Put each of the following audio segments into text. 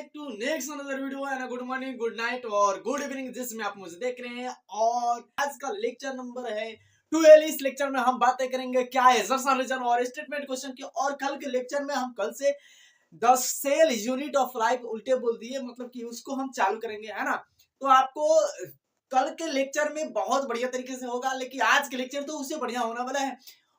Back to next another video and good morning, good night और good evening जिसमें आप मुझे देख रहे हैं। और आज का लेक्चर नंबर है 12। इस लेक्चर में हम बातें करेंगे क्या है एजर्शन रीजन और स्टेटमेंट क्वेश्चन की। और कल के लेक्चर में हम कल से the cell unit of life उल्टे बोल दिए, मतलब कि उसको हम चालू करेंगे, है ना। तो आपको कल के लेक्चर में बहुत बढ़िया तरीके से होगा, लेकिन आज के लेक्चर तो उससे बढ़िया होने वाला है।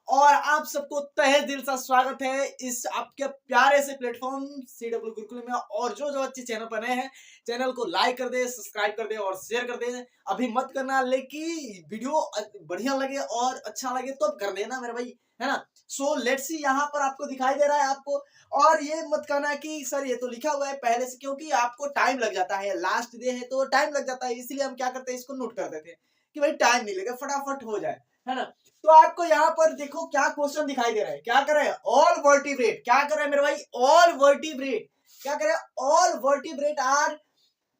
और आप सबको तहे दिल से स्वागत है इस आपके प्यारे से प्लेटफॉर्म CW गुरुकुल में। और जो जो अच्छे चैनल पर नए हैं, चैनल को लाइक कर दे, सब्सक्राइब कर दे और शेयर कर दे। अभी मत करना, लेकिन वीडियो बढ़िया लगे और अच्छा लगे तो कर देना मेरे भाई, है ना। सो लेट्स सी, यहाँ पर आपको दिखाई दे रहा है आपको। और ये मत कहना कि सर ये तो लिखा हुआ है पहले से, क्योंकि आपको टाइम लग जाता है, लास्ट डे है तो टाइम लग जाता है, इसलिए हम क्या करते हैं, इसको नोट कर देते हैं कि भाई टाइम नहीं लगे, फटाफट हो जाए, है ना। तो आपको यहाँ पर देखो क्या क्वेश्चन दिखाई दे रहा है, क्या कर रहे हैं, ऑल वर्टिब्रेट, क्या कर रहे हैं मेरे भाई, ऑल वर्टिब्रेट, क्या कर रहे हैं, ऑल वर्टिब्रेट आर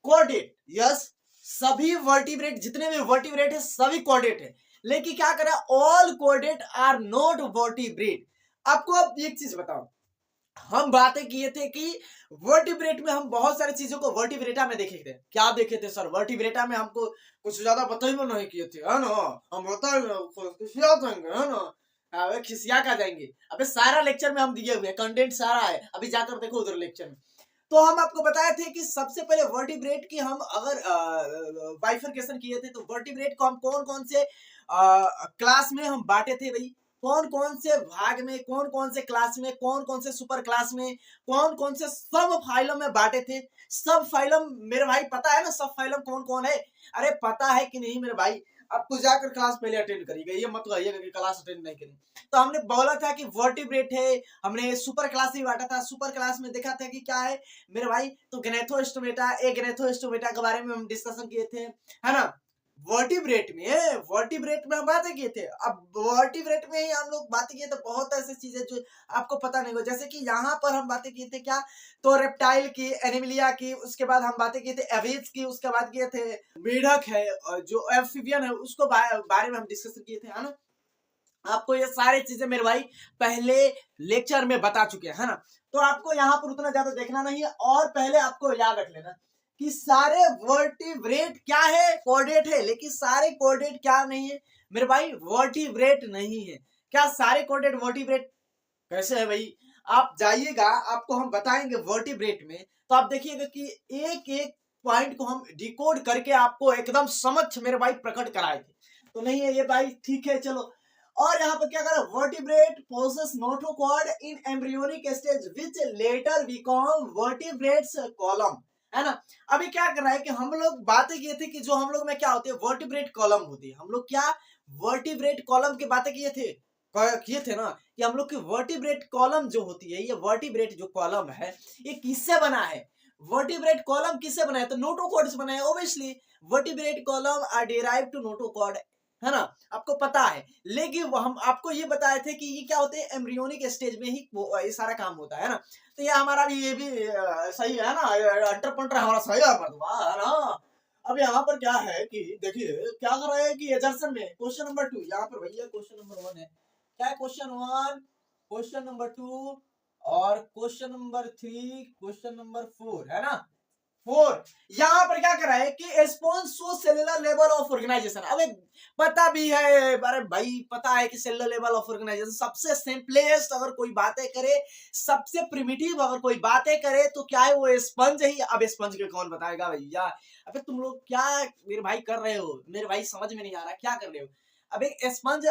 कोऑर्डिनेट। यस, सभी वर्टिब्रेट, जितने भी वर्टिब्रेट है सभी कोऑर्डिनेट है, लेकिन क्या कर रहा है, ऑल कोऑर्डिनेट आर नॉट वर्टिब्रेट। आपको अब एक चीज बताओ, हम बातें किए थे कि वर्टिब्रेट में हम बहुत सारी चीजों को वर्टिब्रेटा में देखे थे। क्या देखे थे सर, वर्टिब्रेटा में हमको कुछ ज्यादा बताइए नहीं किए थे, है ना। हम बताए खिसिया देंगे, है ना। अबे खिसिया का जाएंगे, अबे सारा लेक्चर में हम दिए हुए हैं, कंटेंट सारा है, अभी जाकर देखो उधर लेक्चर में। तो हम आपको बताए थे कि सबसे पहले वर्टिब्रेट की हम अगर बाइफरकेशन किए थे, तो वर्टिब्रेट को हम कौन कौन से क्लास में हम बांटे थे भाई, कौन कौन से भाग में, कौन कौन से क्लास में, कौन कौन से सुपर क्लास में, कौन कौन से सब फाइलों में बांटे थे। सब फाइलों मेरे भाई पता है ना, सब फाइलों कौन कौन है, अरे पता है कि नहीं मेरे भाई। आपको जाकर क्लास पहले अटेंड करिएगा, ये मत कहिएगा कि क्लास अटेंड नहीं करी। तो हमने बोला था कि वर्टिब्रेट है, हमने सुपर क्लास भी बांटा था। सुपर क्लास में देखा था कि क्या है मेरे भाई, तो ग्नेथोस्टोमेटा, ग्नेथोस्टोमेटा के बारे में हम डिस्कशन किए थे, है ना। वर्टिब्रेट में हम बातें किए थे। अब वर्टिब्रेट में ही हम लोग बातें किए थे बहुत ऐसी चीजें जो आपको पता नहीं हो, जैसे कि यहाँ पर हम बातें किए थे क्या, तो रेप्टाइल की, एनिमिलिया की, उसके बाद हम बातें किए थे एविड्स की, उसके बाद किए थे मेढक है और जो एम्फीबियन है उसको बारे में हम डिस्कस किए थे, है ना। आपको ये सारी चीजें मेरे भाई पहले लेक्चर में बता चुके हैं, है ना। तो आपको यहाँ पर उतना ज्यादा देखना नहीं है, और पहले आपको याद रख लेना कि सारे वर्टिब्रेट क्या है, कोऑर्डिनेट है, लेकिन सारे कोऑर्डिनेट क्या नहीं है मेरे भाई, वर्टिब्रेट नहीं है। क्या सारे कोऑर्डिनेट वर्टिब्रेट कैसे है भाई, आप जाइएगा, आपको हम बताएंगे वर्टिब्रेट में, तो आप देखिएगा कि एक एक पॉइंट को हम डिकोड करके आपको एकदम समक्ष मेरे भाई प्रकट कराए थे। तो नहीं है ये भाई, ठीक है चलो। और यहाँ पर क्या करा, vertebrate possess notochord in embryonic stage which later become vertebrates column, है ना। अभी क्या कर रहा है कि हम लोग बातें किए थे कि जो हम लोग में क्या होती है, वर्टिब्रेट कॉलम होती है। हम लोग क्या वर्टिब्रेट कॉलम की बातें किए थे ना, कि हम लोग की वर्टिब्रेट कॉलम जो होती है, ये वर्टिब्रेट जो कॉलम है ये किससे बना है, वर्टिब्रेट कॉलम किससे बना है, तो नोटोकॉर्ड से बना है obviously. Vertebrate column are derived to notochord, है ना, आपको पता है। लेकिन वो हम आपको ये बताए थे कि ये क्या होते हैं, एम्ब्रियोनिक स्टेज में ही ये सारा काम होता है ना। तो ये हमारा भी, ये भी सही है ना, अंटर पंटर हमारा सही है मर्दवा, है ना। अब यहाँ पर क्या है कि देखिए क्या कर रहे हैं कि एजर्सन में क्वेश्चन नंबर 2, यहाँ पर भैया क्वेश्चन नंबर 1 है, क्या है क्वेश्चन 1, क्वेश्चन नंबर 2 और क्वेश्चन नंबर 3, क्वेश्चन नंबर 4, है ना। 4 यहाँ पर क्या कर रहा है कि स्पॉन्सो सेलुलर लेवल ऑफ ऑर्गेनाइजेशन। अब पता भी है, अरे भाई पता है कि सेलुलर लेवल ऑफ ऑर्गेनाइजेशन सबसे सिंपलेस्ट अगर कोई बातें करे, सबसे प्रिमिटिव अगर कोई बातें करे तो क्या है, वो स्पंज ही। अब स्पंज के कौन बताएगा भैया, अबे तुम लोग क्या मेरे भाई कर रहे हो, मेरे भाई समझ में नहीं आ रहा क्या कर रहे हो। अबे स्पंज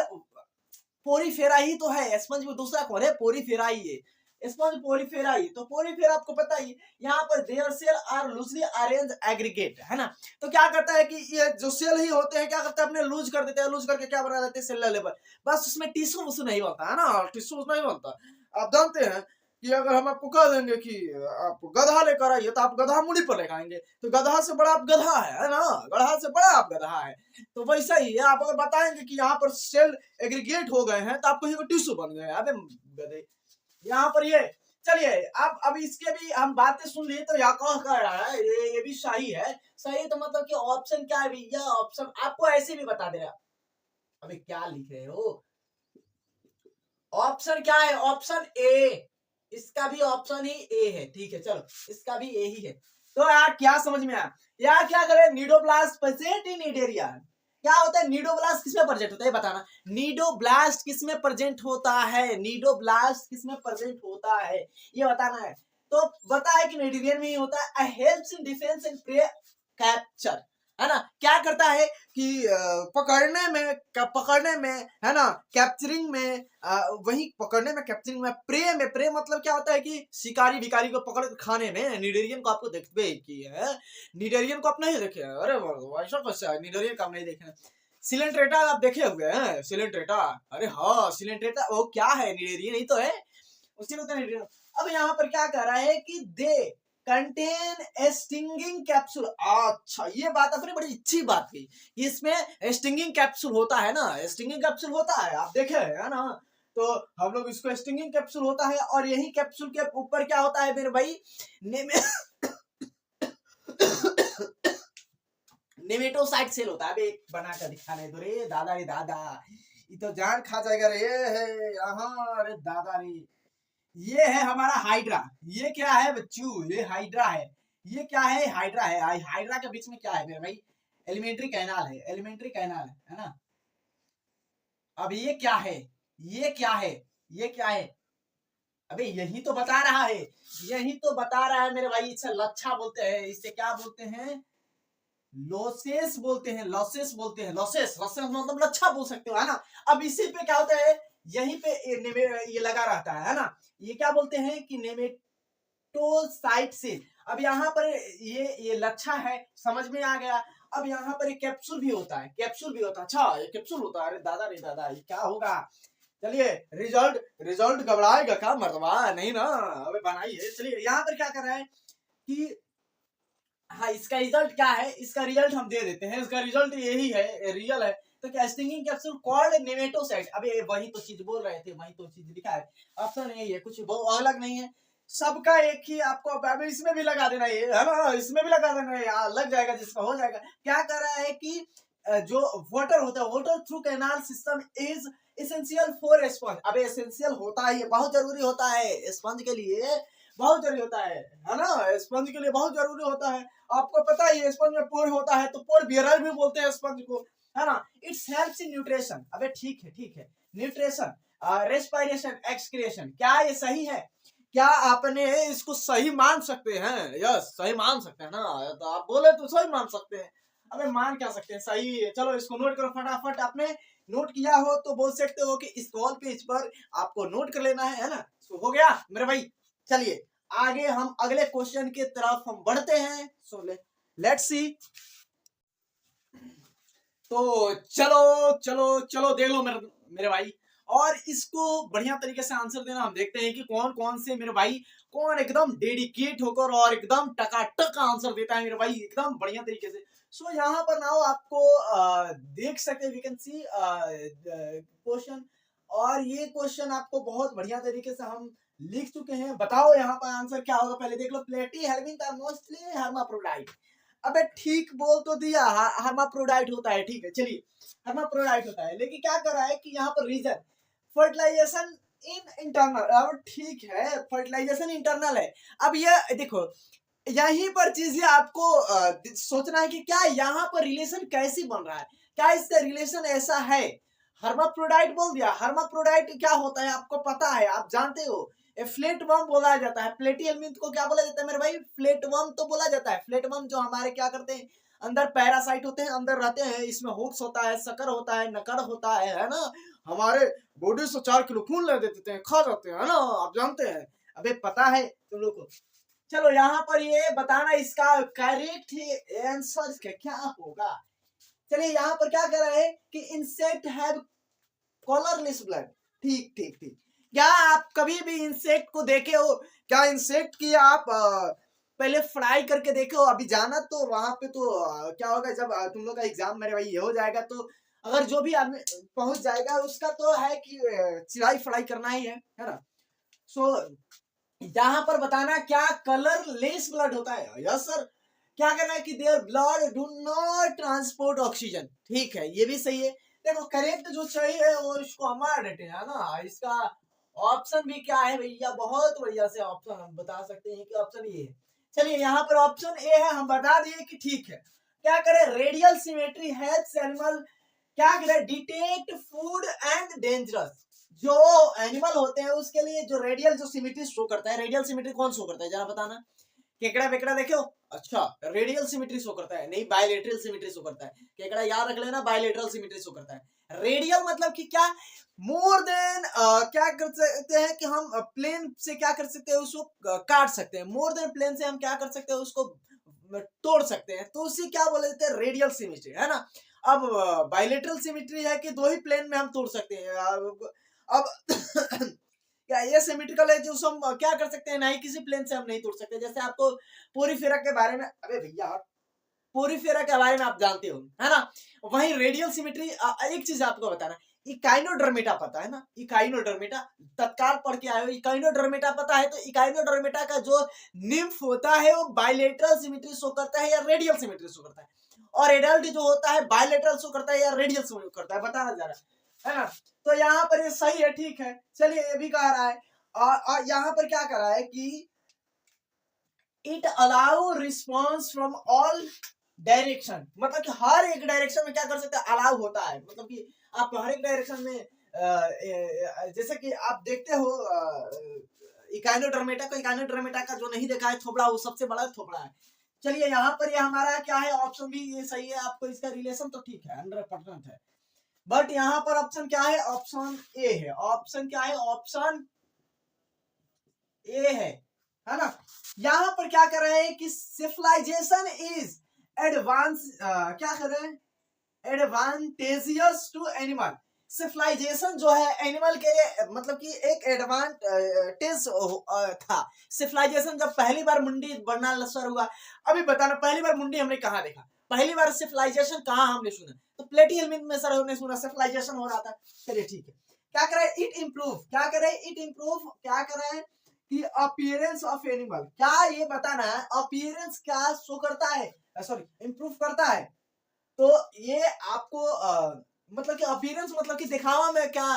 पोरीफेरा ही तो है, स्पंज में दूसरा कौन है, पोरीफेरा ही है, स्पंज पोरीफेरा ही। तो पोरीफेरा आपको पता ही, यहाँ पर their cell are loosely arrange aggregate, है ना। तो क्या करता है कि ये जो सेल ही होते हैं क्या करते हैं, अपने लूज कर देते हैं, लूज करके क्या बना देते हैं, सेलुलर लेवल। बस उसमें टिश्यू उश्यू नहीं बनता, है ना, टिश्यू नहीं बनता। आप जानते हैं कि अगर हम आपको कह देंगे कि आप गधा लेकर आइए, तो आप गधा मुड़ी पर लेकर आएंगे, तो गधा से बड़ा आप गधा है ना, गधा से बड़ा आप गधा है। तो वैसा ही है, आप अगर बताएंगे कि यहाँ पर सेल एग्रीगेट हो गए हैं, तो आपको ये टिश्यू बन गए, अबे गधे। यहाँ पर ये चलिए, अब इसके भी हम बातें सुन लिए, तो यहाँ कह रहा है ये भी सही है। सही तो मतलब कि ऑप्शन क्या है भैया, ऑप्शन आपको ऐसे भी बता दे रहा। अबे क्या लिख रहे हो, ऑप्शन क्या है, ऑप्शन ए, इसका इसका भी ऑप्शन ही ए है, ठीक है। चलो इसका भी ए ही है। तो यार क्या समझ में आया यार, क्या करें, निडोब्लास्ट प्रेजेंट इन निडेरिया। क्या होता है निडोब्लास्ट, किसमें प्रेजेंट होता है बताना। निडोब्लास्ट किसमें प्रेजेंट होता है, निडोब्लास्ट किसमें प्रेजेंट होता है ये बताना है। तो बता है कि निडेरियन में ही होता है। Helps in defence and prey capture, है ना। क्या करता है कि पकड़ने में है ना, कैप्चरिंग में, वही पकड़ने में, कैप्चरिंग में, प्रे मतलब क्या होता है कि शिकारी भिकारी को पकड़ के खाने में। निडेरियन को आपको देखते की है, निडेरियन को आप नहीं देखे, अरे ऐसा कैसा है, निडेरियन को आप नहीं देखे। सिलेंट्रेटा आप देखे हुए हैं, सिलेंट्रेटा, अरे हाँ सिलेंट्रेटा वो क्या है, निडेरियन ही तो है, उसी को तो निडेरियन। अब यहाँ पर क्या कर रहा है कि they contain a stinging capsule. अच्छा ये बात आपने बड़ी अच्छी बात की, इसमें स्टिंगिंग कैप्सूल होता है ना, स्टिंगिंग कैप्सूल होता है, आप देखे है ना। तो हम लोग इसको स्टिंगिंग कैप्सूल होता है, और यही कैप्सूल के ऊपर क्या होता है मेरे भाई, नेमेटोसाइट सेल होता है। एक बना कर दिखाने दो रे दादा, रे दादा ये तो जान खा जाएगा रे, है यहाँ, रे दादा रे। ये है हमारा हाइड्रा, ये क्या है बच्चू, ये हाइड्रा है। ये क्या है, हाइड्रा है। हाइड्रा के बीच में क्या है मेरे भाई, एलिमेंट्री कैनाल है, एलिमेंट्री कैनाल है ना। अब ये क्या है, ये क्या है, ये क्या है, अबे यही तो बता रहा है, यही तो बता रहा है मेरे भाई। इसे लच्छा बोलते हैं, इसे क्या बोलते हैं, लॉसेस बोलते हैं, लॉसेस बोलते हैं, लॉसेस, लॉसेस मतलब लच्छा बोल सकते हो, है ना। अब इसी पे क्या होता है, यहीं पे ये लगा रहता है ना। ये क्या बोलते हैं कि नेमेटोसाइट से। अब यहाँ पर ये लच्छा है, समझ में आ गया। अब यहाँ पर एक कैप्सूल भी होता है, कैप्सूल भी होता है। अच्छा ये कैप्सूल होता है, अरे दादा रे दादा ये क्या होगा। चलिए रिजल्ट, रिजल्ट घबराएगा क्या मर्दवा, नहीं ना, अबे बनाइए। चलिए यहाँ पर क्या कर रहा है कि हाँ इसका रिजल्ट क्या है, इसका रिजल्ट हम दे देते हैं, इसका रिजल्ट यही है, रियल है। तो क्या, स्टिंगिंग कैप्सूल कॉल्ड नेमेटोसाइट। अबे वही तो चीज बोल रहे थे, वही तो चीज लिखा है, ऑप्शन यही है, कुछ अलग नहीं है, सबका एक ही। आपको इसमें भी लगा देना है ना, इसमें भी लगा देना है, लग जाएगा, जिसका हो जाएगा। क्या कर रहा है कि जो वाटर होता है, water through canal system is essential for sponge. अब एसेंशियल होता है, ये बहुत जरूरी होता है स्पंज के लिए, बहुत जरूरी होता है ना, स्पंज के लिए बहुत जरूरी होता है। आपको पता है स्पंज में पोर होता है, तो पोर बियरर भी बोलते हैं स्पंज को, है ना। It's helps in nutrition. अबे ठीक है, ठीक है, न्यूट्रिशन, रेस्पिरेशन, एक्सक्रिएशन। क्या ये सही है, क्या आपने इसको सही मान सकते हैं, यस सही मान सकते हैं ना, तो आप बोले तो सही मान सकते हैं। अबे मान क्या सकते हैं, सही है। चलो इसको नोट करो फटाफट, आपने नोट किया हो तो बोल सकते हो कि इस वॉल पेज पर आपको नोट कर लेना है ना। तो हो गया मेरे भाई। चलिए आगे हम अगले क्वेश्चन की तरफ हम बढ़ते हैं। So let's see. तो चलो चलो चलो देख लो मेरे भाई, और इसको बढ़िया तरीके से आंसर देना। हम देखते हैं कि कौन कौन से मेरे भाई, कौन एकदम डेडिकेट होकर और एकदम टकाटक आंसर देता है मेरे भाई, एकदम बढ़िया तरीके से। सो यहाँ पर नाउ आपको देख सकते, वी कैन सी क्वेश्चन, और ये क्वेश्चन आपको बहुत बढ़िया तरीके से हम लिख चुके हैं। बताओ यहाँ पर आंसर क्या होगा, पहले देख लो। प्लेटी हेल्मिंथ आर मोस्टली हर्माफ्रोडाइट। अबे ठीक बोल तो दिया, हर्माफ्रोडाइट होता है, ठीक है। चलिए हर्माफ्रोडाइट होता है, लेकिन क्या कर रहा है कि यहाँ पर रीजन फर्टिलाइजेशन इन इंटरनल। अब ठीक है, फर्टिलाइजेशन इंटरनल है। अब ये देखो, यहीं पर चीजें आपको सोचना है कि क्या यहाँ पर रिलेशन कैसी बन रहा है, क्या इसका रिलेशन ऐसा है। हर्माफ्रोडाइट बोल दिया, हर्माफ्रोडाइट क्या होता है आपको पता है, आप जानते हो। फ्लेटवर्म बोला जाता है, प्लेटी हेल्मिंथ को क्या बोला जाता है मेरे भाई, फ्लेटवर्म तो बोला जाता है। फ्लेटवर्म जो हमारे क्या करते हैं, अंदर पैरासाइट होते हैं, अंदर रहते हैं, इसमें हुक्स होता है, शकर होता है, नकड़ होता है ना। हमारे बॉडी से 4 किलो खून ले देते हैं, खा जाते हैं, है ना, आप जानते हैं। अबे पता है तुम लोग को। चलो यहाँ पर ये बताना इसका करेक्ट आंसर क्या होगा। चलिए यहाँ पर क्या कर रहे हैं कि इंसेक्ट हैव कलरलेस ब्लड। ठीक ठीक ठीक। क्या आप कभी भी इंसेक्ट को देखे हो, क्या इंसेक्ट की आप पहले फ्राई करके देखे हो। अभी जाना तो वहां पे तो क्या होगा, जब तुम लोग का एग्जाम मेरे भाई ये हो जाएगा, तो अगर जो भी आदमी पहुंच जाएगा उसका तो है कि चिराई फ्राई करना ही है ना। सो यहाँ पर बताना क्या कलरलेस ब्लड होता है। Yes sir. क्या कहना है कि their blood do not transport oxygen. ठीक है, ये भी सही है। देखो करेक्ट जो चाहिए वो इसको हमारा देते हैं ना, इसका ऑप्शन भी क्या है भैया, बहुत बढ़िया से ऑप्शन हम बता सकते हैं कि ऑप्शन ए है। चलिए यहाँ पर ऑप्शन ए है, हम बता दिए कि ठीक है। क्या करें, रेडियल सिमेट्री हेल्प्स एनिमल क्या करें, डिटेक्ट फूड एंड डेंजरस। जो एनिमल होते हैं उसके लिए जो रेडियल जो सिमेट्री शो करता है, रेडियल सिमेट्री कौन शो करता है जरा बताना। केकड़ा वेकड़ा देखो, अच्छा रेडियल सिमेट्री शो करता है, नहीं बायलेटरल सिमेट्री शो करता है। केकड़ा याद रख लेना, बायलेटरल सिमेट्री शो करता है। रेडियल मतलब कि क्या, मोर देन क्या कर सकते हैं कि हम प्लेन से क्या कर सकते हैं, उसको काट सकते हैं। मोर देन प्लेन से हम क्या कर सकते हैं, उसको तोड़ सकते हैं, तो उसी क्या बोले जाते हैं, रेडियल सिमेट्री, है ना। अब बायलेटरल सिमेट्री है कि दो ही प्लेन में हम तोड़ सकते हैं। अब क्या ये सिमेट्रिकल है जो हम क्या कर सकते हैं, नहीं किसी प्लेन से हम नहीं तोड़ सकते। जैसे आपको पोरीफेरा के बारे में, अबे भैया पोरीफेरा के बारे में आप जानते हो, है ना। वहीं रेडियल सिमेट्री, एक चीज आपको बताना, इकाइनोडर्मेटा पता है ना, इकाइनोडर्मेटा तत्काल पढ़ के आए हो, इकाइनोडर्मेटा पता है। तो इकाइनोडर्मेटा का जो निम्फ होता है वो बायलेटरल सिमेट्री शो करता है या रेडियल सिमेट्री शो करता है, और एडल्ट जो होता है बायलेटरल शो करता है या रेडियल शो करता है, बताना जरा, है ना। तो यहाँ पर ये सही है, ठीक है। चलिए ये भी कह रहा है, और यहाँ पर क्या कर रहा है कि it allow response from all direction, मतलब कि हर एक डायरेक्शन में क्या कर सकते हैं, अलाउ होता है। मतलब कि आप हर एक डायरेक्शन में जैसे कि आप देखते हो इकाइनोडर्मेटा को, इकाइनोडर्मेटा का जो नहीं देखा है थोबड़ा, वो सबसे बड़ा थोबड़ा है। चलिए यहाँ पर ये हमारा क्या है, ऑप्शन भी ये सही है। आपको इसका रिलेशन तो ठीक है, 100% है। बट यहाँ पर ऑप्शन क्या है, ऑप्शन ए है। ऑप्शन क्या है, ऑप्शन ए है ना। यहां पर क्या कर रहे हैं कि सिविलाइजेशन इज एडवांस, क्या कर रहे हैं, एडवांटेजियस टू एनिमल। सिविलाइजेशन जो है एनिमल के लिए मतलब कि एक एडवांटेज था। सिविलाइजेशन जब पहली बार मुंडी बनना शुरू हुआ, अभी बताना पहली बार मुंडी हमने कहाँ देखा, पहली बार सिविलाइजेशन कहाँ हमने सुना, तो प्लेटियन में सर हमने सुना सिविलाइजेशन हो रहा था। चलिए ठीक है, क्या करे, इट इम्प्रूव, क्या करे, इट इम्प्रूव, क्या करे कि अपीयरेंस ऑफ एनिमल, क्या ये बताना है, अपीयरेंस क्या शो करता है, सॉरी इम्प्रूव करता है। तो ये आपको मतलब कि अपीयरेंस मतलब कि दिखावा में क्या,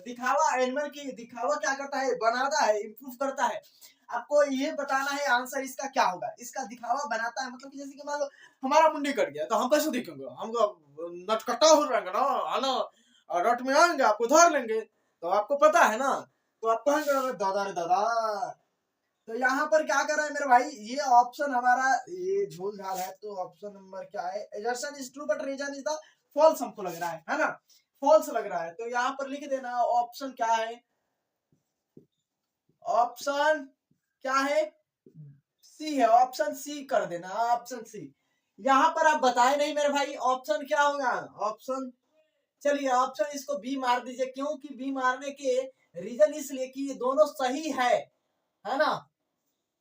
दिखावा एनिमल की दिखावा क्या करता है, बनाता है, इम्प्रूव करता है। आपको ये बताना है आंसर इसका क्या होगा, इसका दिखावा बनाता है। मतलब कि जैसे कि मान लो हमारा मुंडी कट गया तो हम कैसे दिखेंगे, हमको नटकटा हो जाएंगे ना, है ना, रट में आएंगे, आपको धर लेंगे, तो आपको पता है ना, तो आप कहेंगे अरे दादा रे दादा। तो यहाँ पर क्या कर रहा है मेरे भाई, ये ऑप्शन हमारा ये झोल झाल है। तो ऑप्शन नंबर क्या है, assertion is true but reason is the false, हमको लग रहा है ना, फॉल्स लग रहा है। तो यहाँ पर लिख देना ऑप्शन क्या है, ऑप्शन क्या है, सी है, ऑप्शन सी कर देना, ऑप्शन सी। यहाँ पर आप बताए नहीं मेरे भाई, ऑप्शन क्या होगा, ऑप्शन, चलिए ऑप्शन इसको बी मार दीजिए। क्योंकि बी मारने के रीजन इसलिए कि ये दोनों सही है ना,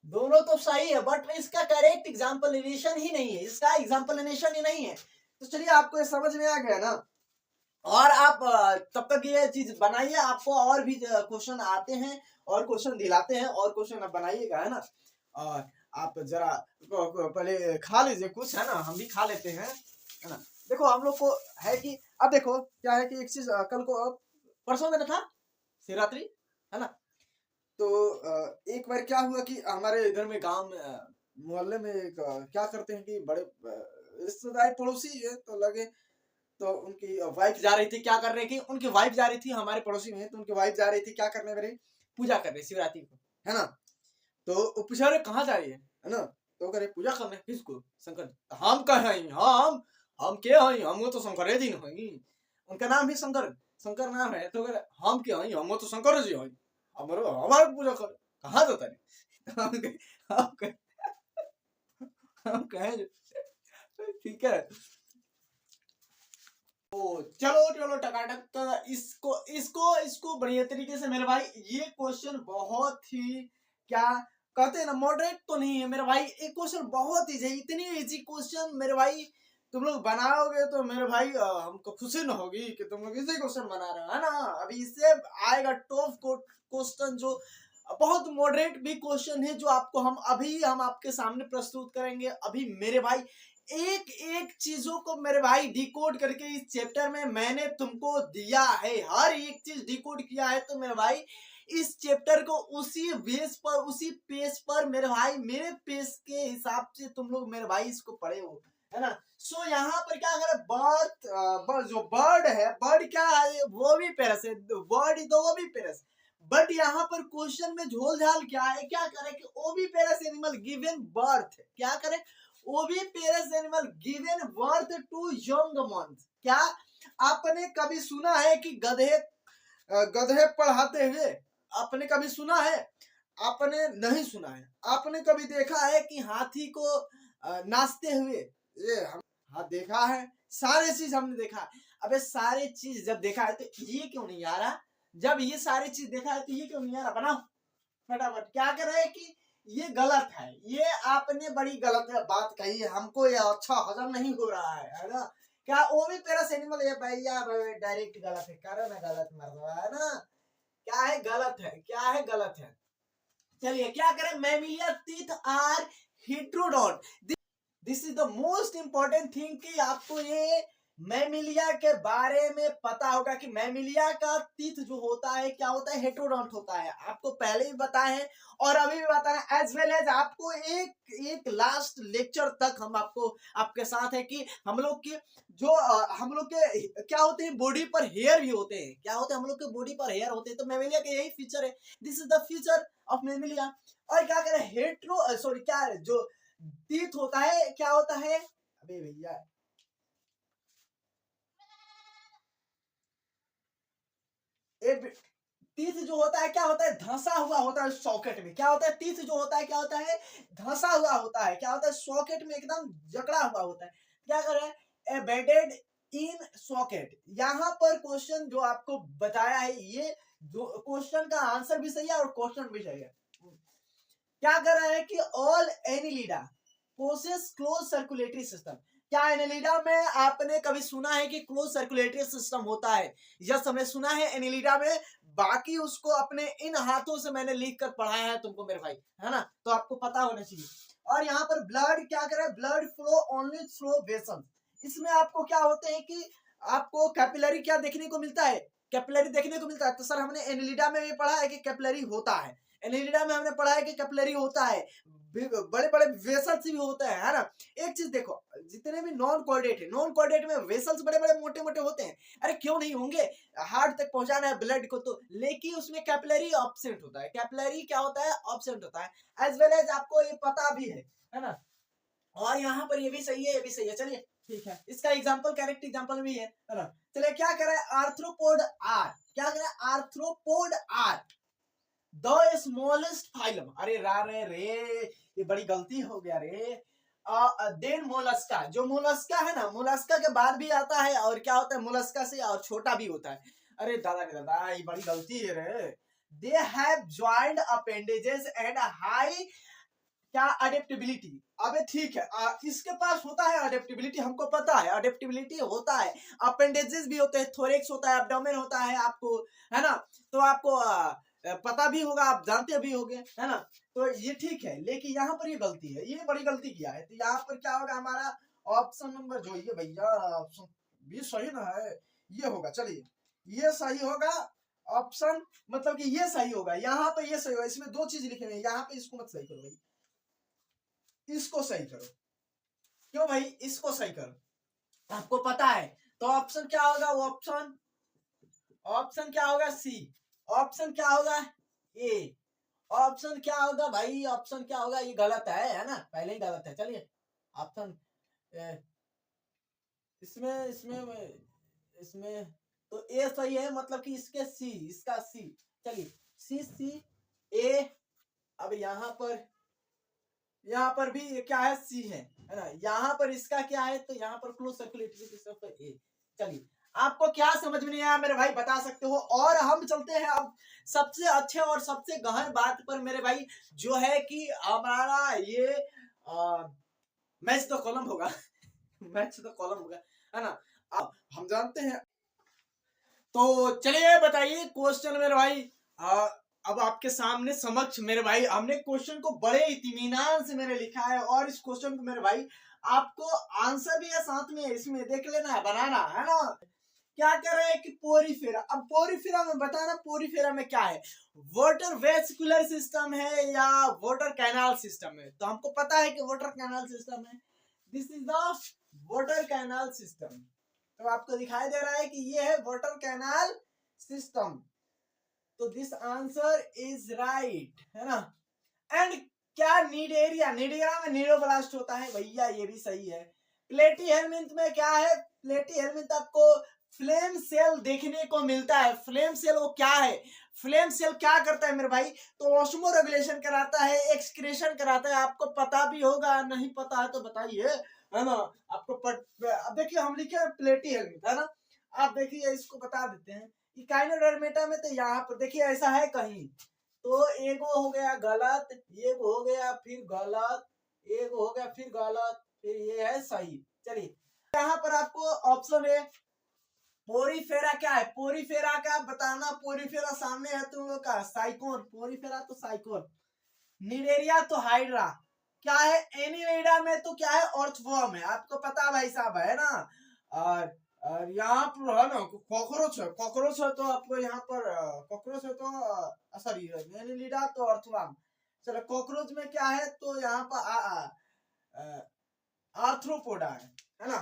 दोनों तो सही है, बट इसका करेक्ट एग्जाम्पलिनेशन ही नहीं है, इसका एग्जाम्पलिनेशन ही नहीं है। तो चलिए आपको ये समझ में आ गया ना, और आप तब तक ये चीज बनाइए, आपको और भी क्वेश्चन आते हैं और क्वेश्चन दिलाते हैं, और क्वेश्चन आप बनाइएगा, है ना। और आप जरा पहले खा लीजिए कुछ, है ना, हम भी खा लेते हैं, है ना। देखो हम लोग को है कि अब देखो क्या है कि एक चीज कल को परसों में था शिवरात्रि, है ना। तो एक बार क्या हुआ कि हमारे इधर में गांव में मोहल्ले में एक क्या करते हैं कि बड़े रिश्तेदार पड़ोसी है, तो लगे, तो उनकी वाइफ जा रही थी, क्या कर रही थी, उनकी वाइफ जा रही थी, हमारे पड़ोसी में, तो उनकी वाइफ जा रही थी क्या करने, मेरे पूजा करने शिवरात्रि को, है ना। तो वो पूछा रहे कहाँ जा रही है ना, तो करे पूजा करने, किसको, शंकर, हम कहे हम के हैं, हम तो शंकर जी हैं, उनका नाम भी शंकर, शंकर नाम है। तो करे हम के हैं, हम तो शंकर जी हैं, हमारे पूजा कर, कहाँ जाता है, हम कहे ठीक है। तो चलो चलो टकाटक, तो इसको इसको इसको बढ़िया तरीके से मेरे भाई, ये क्वेश्चन बहुत ही क्या कहते हैं ना, मॉडरेट तो नहीं है मेरे भाई, एक क्वेश्चन बहुत इजी है, इतनी इजी क्वेश्चन मेरे भाई तुम लोग बनाओगे तो मेरे भाई हमको खुशी न होगी कि तुम लोग इजी क्वेश्चन बना रहे हो, है ना। अभी इससे आएगा टॉप क्वेश्चन जो बहुत मॉडरेट भी क्वेश्चन है, जो आपको हम अभी हम आपके सामने प्रस्तुत करेंगे। अभी मेरे भाई एक एक चीजों को मेरे भाई डिकोड करके इस चैप्टर में मैंने तुमको दिया है, हर एक चीज डिकोड किया है। तो मेरे भाई इस चैप्टर को उसी बेस पर, उसी पेज पर मेरे भाई, मेरे पेज के हिसाब से तुम लोग मेरे भाई इसको पढ़े हो, है ना। सो यहाँ पर क्या करे, बर्ड, जो बर्ड है, बर्ड क्या है, वो भी पेरस है, बर्ड तो वो भी पेरस। बट यहाँ पर क्वेश्चन में झोल झाल क्या है, क्या करे कि ओवी पेरस एनिमल गिवन बर्थ, क्या करे, oviparous animal given birth to young month. क्या आपने कभी सुना है कि गधे गधे पढ़ाते हुए, आपने कभी सुना है? आपने नहीं सुना है। आपने कभी देखा है कि हाथी को नाचते हुए? ये हम हाँ देखा है, सारे चीज हमने देखा है। अबे सारे चीज जब देखा है तो ये क्यों नहीं आ रहा? जब ये सारी चीज देखा है तो ये क्यों नहीं आ रहा? बनाओ फटाफट। क्या कर रहे हैं कि ये गलत है, ये आपने बड़ी गलत बात कही है, हमको ये अच्छा हजम नहीं हो रहा है ना। क्या वो भी पेरस एनिमल है भैया? डायरेक्ट गलत है, करे ना गलत मर है ना। क्या है गलत है, क्या है गलत है। चलिए क्या करें, mammalia teeth are heterodont. This is the most important thing कि आपको ये मैमिलिया के बारे में पता होगा कि मैमिलिया का टीथ जो होता है क्या होता है, हेट्रोडॉन्ट होता है। आपको पहले भी बताए हैं और अभी भी बताना, एज वेल एज आपको एक एक लास्ट लेक्चर तक हम आपको आपके साथ है कि हम लोग की जो हम लोग के क्या होते हैं, बॉडी पर हेयर भी होते हैं। क्या होते हैं, हम लोग के बॉडी पर हेयर होते हैं। तो मैमिलिया के यही फीचर है, this is the feature of Mammalia. और क्या करें, हेट्रो सॉरी क्या जो टीथ होता है, क्या होता है, अबे भैया टीथ जो होता है क्या होता है, धंसा हुआ होता है सॉकेट में। क्या होता है, टीथ जो होता है क्या होता है, धंसा हुआ होता है। क्या होता है, सॉकेट में एकदम जकड़ा हुआ होता है। क्या करें, एम्बेडेड इन सॉकेट। यहाँ पर क्वेश्चन जो आपको बताया है, ये जो क्वेश्चन का आंसर भी सही है और क्वेश्चन भी सही है। क्या कर रहा है कि all annelida possess close circulatory system. क्या एनिलिडा में आपने कभी सुना है कि क्लोज सर्कुलेटरी सिस्टम होता है? यस, हमने सुना है एनिलिडा में। बाकी उसको अपने इन हाथों से मैंने लिख कर पढ़ाया है तुमको मेरे भाई, है ना। तो आपको पता होना चाहिए। और यहाँ पर ब्लड क्या करे, blood flow only through vessels. इसमें आपको क्या होते हैं कि आपको कैपिलरी क्या देखने को मिलता है, कैपिलरी देखने को मिलता है। तो सर हमने एनिलिडा में भी पढ़ा है कि कैपिलरी होता है, एनिलिडा में हमने पढ़ा है कि कैपिलरी होता है, बड़े बड़े वेसल्स भी होते हैं, है ना। एक चीज देखो, जितने भी नॉन कोऑर्डिनेट है, नॉन कोऑर्डिनेट में वेसल्स बड़े बड़े मोटे मोटे होते हैं। अरे क्यों नहीं होंगे, हार्ट तक पहुंचाना है ब्लड को तो, लेकिन उसमें कैपिलरी ऑब्सेंट होता है। कैपिलरी क्या होता है, ऑब्सेंट होता है। एज वेल एज आपको ये पता भी है ना। और यहाँ पर ये भी सही है, ये भी सही है। चलिए ठीक है, इसका एग्जांपल करेक्ट एग्जांपल भी है ना। चलिए क्या करे, आर्थ्रोपोड आर, क्या करे, arthropod are the smallest phylum. अरे रे ये बड़ी गलती हो गया रे। देन मोलस्का, जो मोलस्का है ना, मोलस्का के बाद भी आता है और क्या होता है, मोलस्का से और छोटा भी होता है। अरे दादा रे दादा, ये बड़ी गलती है रे। They have joint appendages and high क्या अडेप्टेबिलिटी। अबे ठीक है, इसके पास होता है अडेप्टेबिलिटी, हमको पता है अडेप्टेबिलिटी होता है। अपेंडेजेस भी होते हैं, थोरेक्स होता है, एब्डोमेन होता है आपको, है ना। तो आपको पता भी होगा, आप जानते भी होंगे, है ना। तो ये ठीक है, लेकिन यहाँ पर ये गलती है, ये बड़ी गलती किया है। तो यहाँ पर क्या होगा हमारा ऑप्शन नंबर जो ये भैया, ऑप्शन भी सही ना है, ये होगा। चलिए ये सही होगा ऑप्शन, मतलब कि ये सही होगा। यहाँ पे ये सही होगा, इसमें दो चीज लिखे हुए हैं, यहाँ पे इसको मत सही करो भाई, इसको सही करो। क्यों भाई, इसको सही करो, आपको पता है। तो ऑप्शन क्या होगा, वो ऑप्शन ऑप्शन क्या होगा, सी। ऑप्शन क्या होगा, ए। ऑप्शन क्या होगा भाई, ऑप्शन क्या होगा, ये गलत है ना, पहले ही गलत है। चलिए ऑप्शन इसमें इसमें इसमें तो ए सही है, मतलब कि इसके सी, इसका सी। चलिए सी सी ए। अब यहाँ पर भी क्या है, सी है ना। यहाँ पर इसका क्या है, तो यहाँ पर क्लोज सर्कुलेटरी सिस्टम पर ए। चलिए आपको क्या समझ में नहीं आया मेरे भाई, बता सकते हो। और हम चलते हैं अब सबसे अच्छे और सबसे गहन बात पर मेरे भाई, जो है कि हमारा ये मैच तो कॉलम होगा मैच तो कॉलम होगा, है ना। अब हम जानते हैं। तो चलिए बताइए क्वेश्चन मेरे भाई, अब आपके सामने समक्ष मेरे भाई हमने क्वेश्चन को बड़े इत्मीनान से मैंने लिखा है, और इस क्वेश्चन को मेरे भाई आपको आंसर भी है साथ में इसमें देख लेना है, बनाना है ना। क्या कर रहे हैं कि पोरीफेरा। अब पोरीफेरा में बताना पोरीफेरा में क्या है, वाटर वेस्कुलर सिस्टम है या वाटर कैनाल सिस्टम है। तो हमको पता है कि वाटर कैनाल सिस्टम है, this is the water canal system. तो आपको दिखाई दे रहा है कि ये है वाटर कैनाल सिस्टम। तो दिस आंसर इज राइट, है ना। एंड क्या नीडेरिया, नीडेरिया में नीडोब्लास्ट होता है भैया, ये भी सही है। प्लेटी हेलमिंथ में क्या है, प्लेटी हेलमिंथ आपको फ्लेम सेल देखने को मिलता है। फ्लेम सेल वो क्या है, फ्लेम सेल क्या करता है मेरे भाई, तो ऑस्मो रेगुलेशन कराता है, एक्सक्रीशन कराता है। आपको पता भी होगा, नहीं पता है तो बताइए, है ना। आपको अब देखिए हम लिखे प्लेटी हेलमिंथ, है ना। आप देखिए इसको बता देते हैं, इकाइनोडर्मेटा में तो यहाँ पर देखिए ऐसा है कहीं, तो एगो हो गया गलत, ये हो गया फिर गलत, एक हो गया फिर गलत, फिर ये है सही। चलिए यहाँ पर आपको ऑप्शन है पोरीफेरा क्या है, पोरीफेरा का बताना। पोरीफेरा सामने है तुम लोग का, साइकोन। पोरीफेरा तो साइकोन, निडेरिया तो हाइड्रा, क्या है एनिलेडा में तो क्या है ऑर्थवॉर्म है, आपको पता भाई साहब, है ना। और यहाँ पर है ना कॉकरोच है, कॉकरोच है तो आपको यहाँ पर कॉकरोच है तो सॉरी एनिलिडा तो अर्थवॉर्म। चलो कॉकरोच में क्या है, तो यहाँ पर आर्थ्रोपोडा है ना।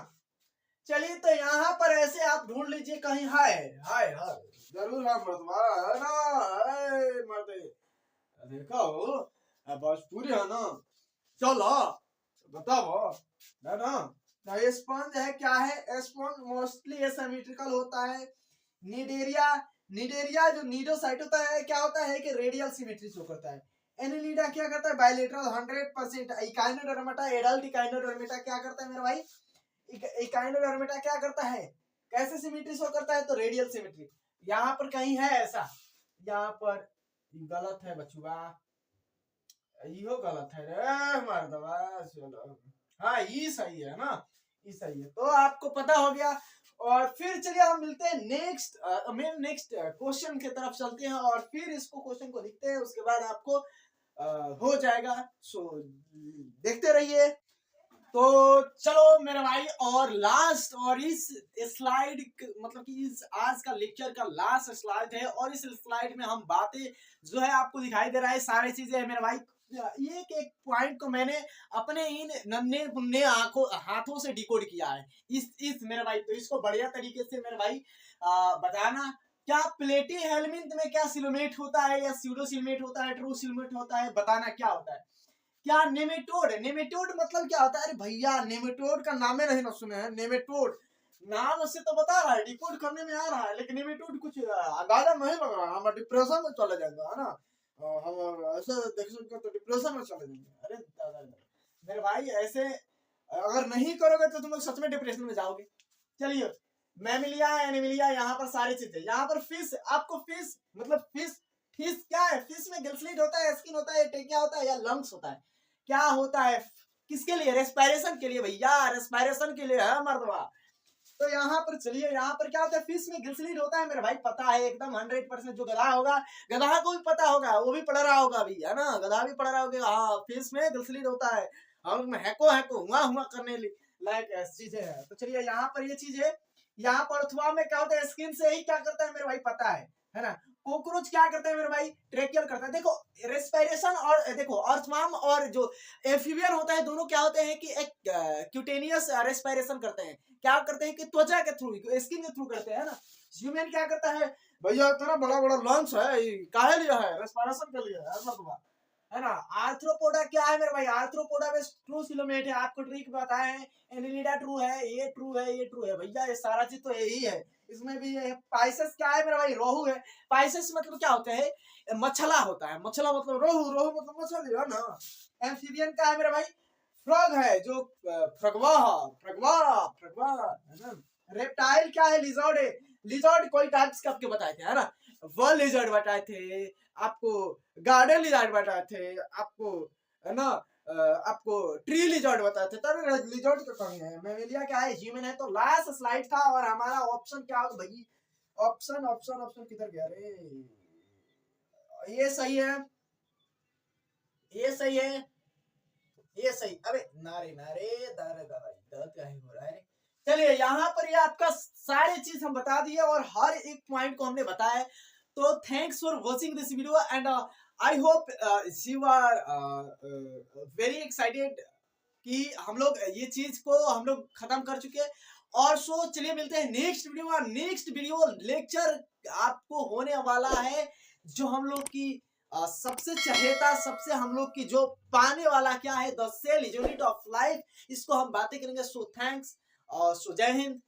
चलिए तो यहाँ पर ऐसे आप ढूंढ लीजिए कहीं, हाय हाय हाय जरूर हम है ना, मर्दे देखो भोजपुरी है ना। चलो बताओ, है ना। ये स्पंज है, क्या है स्पंज मोस्टली एसिमेट्रिकल होता है। निडेरिया, निडेरिया जो नीडोसाइट होता है क्या होता है कि रेडियल सिमेट्री शो करता है। एनिलिडा क्या करता है बायलेटरल 100%। इकाइनोडर्मेटा, एडल्ट इकाइनोडर्मेटा क्या करता है मेरे भाई, इकाइनोडर्मेटा क्या करता है, कैसे सिमेट्री शो करता है, तो रेडियल सिमेट्री। यहाँ पर कहीं है ऐसा, यहाँ पर गलत है बचुआ, यो गलत है रे मर्दवा। हाँ ये सही है ना, ये सही है। तो आपको पता हो गया। और फिर चलिए हम मिलते हैं नेक्स्ट नेक्स्ट क्वेश्चन की तरफ चलते हैं, और फिर इसको क्वेश्चन को लिखते हैं, उसके बाद आपको हो जाएगा। सो देखते रहिए। तो चलो मेरे भाई, और लास्ट, और इस स्लाइड मतलब कि इस आज का लेक्चर का लास्ट स्लाइड है, और इस स्लाइड में हम बातें जो है आपको दिखाई दे रहा है सारी चीजें है मेरे भाई। एक एक पॉइंट को मैंने अपने इन नन्हे मुन्ने आंखों हाथों से डिकोड किया है इस मेरे भाई। तो इसको बढ़िया तरीके से मेरे भाई बताना, क्या प्लेटी हेलमिंथ में क्या सिलोमेट होता है या स्यूडो सिलोमेट होता है, ट्रू सिलोमेट होता है, बताना क्या होता है। क्या नेमेटोड, नेमेटोड मतलब क्या होता है, अरे भैया नेमेटोड का नाम ही नहीं ना सुने हैं। नेमेटोड नाम से तो बता रहा है, डिकोड करने में आ रहा है, लेकिन नेमेटोड कुछ अंदाजा नहीं लग रहा है। हम डिप्रेशन में चले जाएंगे, है ना। हम ऐसे देख सकते तो डिप्रेशन में चले जाएंगे। अरे दादा मेरे भाई, ऐसे अगर नहीं करोगे तो तुम लोग सच में डिप्रेशन में जाओगे। चलिए मैमिलिया एनिमिलिया, यहाँ पर सारी चीजें, यहाँ पर फिश, आपको फिश मतलब फिश, फिश क्या है, फिश में गिल्सलेट होता है, स्किन होता है, टेकिया होता है या लंग्स होता है, क्या होता है, किसके लिए, रेस्पिरेशन के लिए भैया, रेस्पिरेशन के लिए है मर्दवा। तो यहाँ पर चलिए, यहाँ पर क्या होता है, फिश में गिल्सलेट होता है मेरे भाई, पता है एकदम 100%। जो गधा होगा, गधा को भी पता होगा, वो भी पढ़ रहा होगा अभी, है ना, गधा भी पढ़ रहा होगा। हाँ फिश में गिल्सलेट होता है, और उसमें हैको हैको हुआ हुआ करने लायक चीजें है। तो चलिए यहाँ पर ये चीज है। यहाँ पर अथवा में क्या होता है, स्किन से ही क्या करता है मेरे भाई, पता है ना। कॉकरोच क्या करता है मेरे भाई, ट्रेकियल करता है। देखो रेस्पिरेशन, और देखो अर्थवर्म और जो एम्फीबियन होता है, दोनों क्या होते हैं कि एक क्यूटेनियस रेस्पिरेशन करते हैं। क्या करते हैं कि त्वचा के थ्रू, स्किन के थ्रू करते हैं ना। ह्यूमन क्या करता है भैया, इतना बड़ा बड़ा लंग्स है, काहे लिया है, रेस्पिरेशन के लिए है ना। आर्थ्रोपोडा क्या है मेरे भाई, आर्थ्रोपोडा में ट्रू सिलोमेट है, आपको ट्रिक बताए हैं। एनिलिडा ट्रू है, ये ट्रू है, ये ट्रू है भैया, ये सारा चीज तो यही है। इसमें भी ये पाइसेस क्या है मेरा भाई, रोहू है। पाइसेस मतलब क्या होता है, मछला होता है, मछला मतलब रोहू, रोहू मतलब मछली है ना। एम्फीबियन का है मेरा भाई, फ्रॉग है, जो फ्रगवा, फ्रगवा फ्रगवा है ना। रेप्टाइल क्या है, लिजर्ड है। लिजर्ड कोई टाइप्स के आपके बताए थे, है ना। वर्ल्ड लिजर्ड बताए थे आपको, गार्डन लिजर्ड बताए थे आपको, है ना। आपको ट्री लिजर्ड बताए थे, तब लिजर्ड तो कमी है। मेमेलिया क्या है, ह्यूमन है। तो लास्ट स्लाइड था, और हमारा ऑप्शन क्या होगा भाई, ऑप्शन ऑप्शन ऑप्शन किधर गया रे, ये सही है, ये सही है, ये सही। अबे नारे नारे दारे दादा दर्द काहे हो रहा है। चलिए यहाँ पर ये आपका सारे चीज हम बता दिए और हर एक पॉइंट को हमने बताया है। तो thanks for watching this video and I hope you are very excited कि हम लोग ये चीज को हम लोग खत्म कर चुके हैं। और सो चलिए मिलते हैं नेक्स्ट वीडियो में। नेक्स्ट वीडियो लेक्चर आपको होने वाला है जो हम लोग की सबसे चहेता, सबसे हम लोग की जो पाने वाला क्या है, the cell unit of life, इसको हम बातें करेंगे। सो थैंक्स और सो जय हिंद।